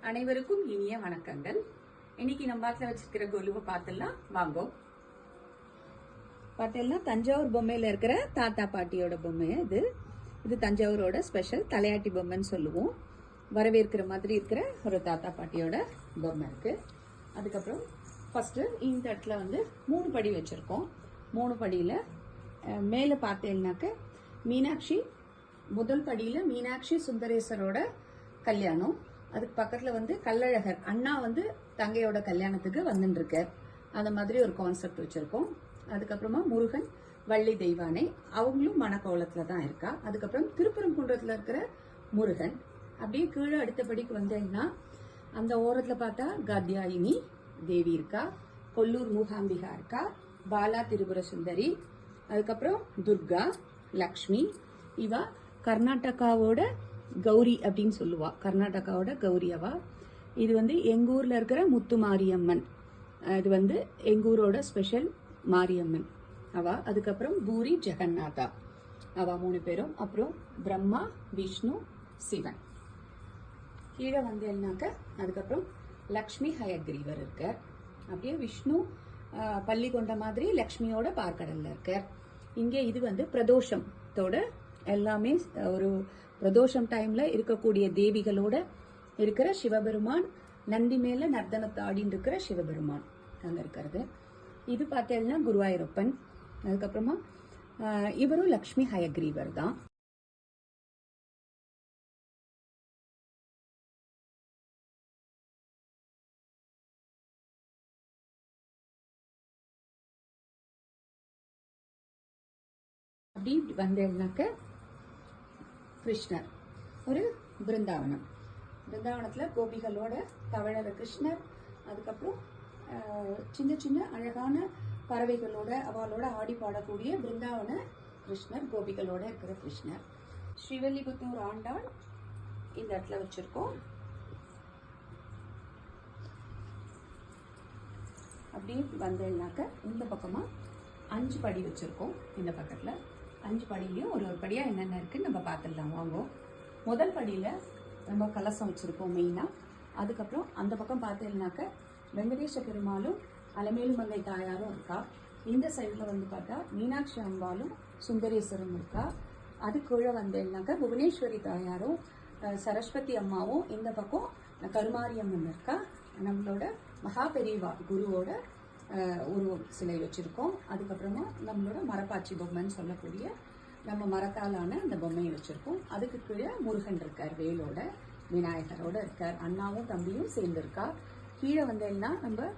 அனைவருக்கும் இனிய வணக்கங்கள். இன்னைக்கு நம்ம பாட்டில் வச்சிருக்கிற கொலுவை பார்த்துலாம் வாங்கோ. பார்த்தெல்லாம் தஞ்சாவூர் பொம்மையில இருக்கிற தாத்தா பாட்டியோட பொம்மை. இது தஞ்சாவூரோட ஸ்பெஷல் தலையாட்டி பொம்மைன்னு சொல்லுவோம். வரவேற்கிற மாதிரி இருக்கிற ஒரு தாத்தா பாட்டியோட பொம்மை இருக்கு. அதுக்கப்புறம் ஃபர்ஸ்ட் இந்த இடத்துல 3 படி வச்சிருக்கோம். 3 படியில மேல பார்த்தேன்னாக்க மீனாட்சி, முதல் படியில மீனாட்சி சுந்தரேஸ்வரோட கல்யாணம். அதுக்கு பக்கத்துல கள்ளழகர் அண்ணா தங்கையோட கல்யாணத்துக்கு வந்துட்டு இருக்கார். அந்த மாதிரி ஒரு கான்செப்ட் வச்சிருக்கோம். அதுக்கப்புறமா முருகன், வள்ளி தெய்வானை, அவங்களும் மணக்கோலத்துல தான் இருக்கா. அதுக்கப்புறம் திருப்பரங்குன்றத்துல இருக்கிற முருகன். அப்படியே கீழே அடுத்தபடிக்கு வந்தேன்னா அந்த ஓரத்துல பார்த்தா காத்யாயினி தேவி இருக்கா, கொல்லூர் மூகாம்பிகா இருக்கா, பாலா திரிபுர சுந்தரி, அதுக்கப்புறம் துர்கா, லக்ஷ்மி. இவா கர்நாடகாவோட கௌரி அப்படின்னு சொல்லுவா. கர்நாடகாவோட கௌரி அவா. இது எங்க ஊர்ல இருக்கிற முத்து மாரியம்மன். இது எங்க ஊரோட ஸ்பெஷல் மாரியம்மன் அவா. அதுக்கப்புறம் பூரி ஜெகநாதா அவா 3 பேரும். அப்புறம் பிரம்மா, விஷ்ணு, சிவன். கீழே என்னக்க அதுக்கப்புறம் லக்ஷ்மி ஹயக்ரீவர் இருக்கார். அப்படியே விஷ்ணு பள்ளி கொண்ட மாதிரி லக்ஷ்மியோட பார்க்கடல்ல இருக்கார். இங்கே இது பிரதோஷத்தோட எல்லாமே ஒரு பிரதோஷம் டைம்ல இருக்கக்கூடிய தேவிகளோட இருக்கிற சிவபெருமான், நந்தி மேல நர்த்தனத்தை ஆடின்னு இருக்கிற சிவபெருமான் அங்க இருக்கிறது. இது பார்த்தேன்னா குருவாயூரப்பன். அதுக்கப்புறமா இவரும் லக்ஷ்மி ஹயக்ரீவர் தான். அப்படி வந்தேன்னாக்க கிருஷ்ணர் ஒரு பிருந்தாவனம். பிருந்தாவனத்துல கோபிகளோட தவழற கிருஷ்ணர். அதுக்கப்புறம் சின்ன சின்ன அழகான பறவைகளோட அவளோட ஆடி பாடக்கூடிய பிருந்தாவன கிருஷ்ணர், கோபிகளோட இருக்கிற கிருஷ்ணர். ஸ்ரீவல்லிபுத்தூர் ஆண்டாள் இந்த இடத்துல வச்சிருக்கோம். அப்படி வந்தேன்னாக்க இந்த பக்கமா 5 படி வச்சிருக்கோம். இந்த பக்கத்துல 5 படியிலையும் ஒரு படியா என்னென்ன இருக்குன்னு நம்ம பார்த்துடலாம் வாங்கோ. முதல் படியில நம்ம கலசம் வச்சிருக்கோம் மெயினா. அதுக்கப்புறம் அந்த பக்கம் பார்த்தேன்னாக்க வெங்கடேச பெருமாளும் அலமேலு மங்கை தாயாரும் இருக்கா. இந்த சைட்ல பார்த்தா மீனாட்சி அம்பாலும் சுந்தரேஸ்வரும் இருக்கா. அது கீழே வந்தேன்னாக்க புவனேஸ்வரி தாயாரும் சரஸ்வதி அம்மாவும், இந்த பக்கம் கருமாரியம்மன் இருக்கா. நம்மளோட மகா பெரியவா குருவோட ஒரு சிலை வச்சிருக்கோம். அதுக்கப்புறமா நம்மளோட மரப்பாச்சி பொம்மைன்னு சொல்லக்கூடிய நம்ம மரத்தாலான அந்த பொம்மையை வச்சிருக்கோம். அதுக்கு கீழே முருகன் இருக்கார், வேலோட விநாயகரோட இருக்கார், அண்ணாவும் தம்பியும் சேர்ந்து இருக்கா. கீழே எல்லாம் நம்ம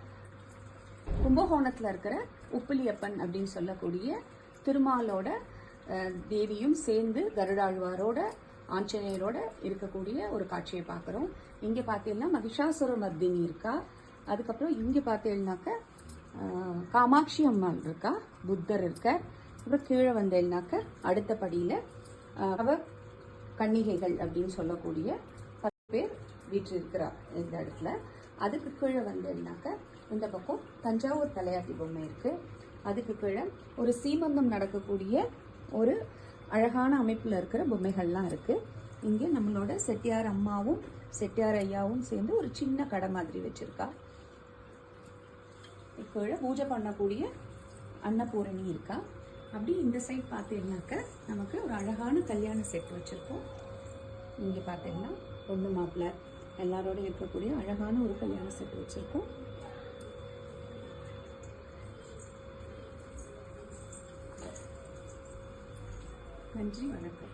கும்பகோணத்துல இருக்கிற உப்பிலியப்பன் அப்படின்னு சொல்லக்கூடிய திருமாலோட தேவியும் சேர்ந்து கருடாழ்வாரோட ஆஞ்சநேயரோட இருக்கக்கூடிய ஒரு காட்சியை பார்க்குறோம். இங்க பார்த்தீங்கன்னா மகிஷாசுர மர்தினி இருக்கா. அதுக்கப்புறம் இங்க பார்த்தீங்கன்னாக்க காமாட்சி அம்மாள் இருக்கா, புத்தர் இருக்கார். அப்புறம் கீழே வந்தேன்னாக்க அடுத்த படியில அவ கன்னிகைகள் அப்படின்னு சொல்லக்கூடிய 10 பேர் வீட்டு இருக்கிறார் இந்த இடத்துல. அதுக்கு கீழே வந்தேன்னாக்க இந்த பக்கம் தஞ்சாவூர் தலையாட்டி பொம்மை இருக்கு. அதுக்கு கீழே ஒரு சீமந்தம் நடக்கக்கூடிய ஒரு அழகான அமைப்புல இருக்கிற பொம்மைகள்லாம் இருக்கு. இங்கே நம்மளோட செட்டியார் அம்மாவும் செட்டியார் ஐயாவும் சேர்ந்து ஒரு சின்ன கடை மாதிரி வச்சிருக்கா. கீழே பூஜை பண்ணக்கூடிய அன்னபூரணி இருக்கா. அப்படி இந்த சைட் பார்த்தீங்கன்னாக்க நமக்கு ஒரு அழகான கல்யாண செட் வச்சிருக்கோம். இங்க பார்த்தீங்கன்னா பொண்ணு மாப்பிள்ளை எல்லாரோட இருக்கக்கூடிய அழகான ஒரு கல்யாண செட் வச்சிருக்கோம். நன்றி, வணக்கம்.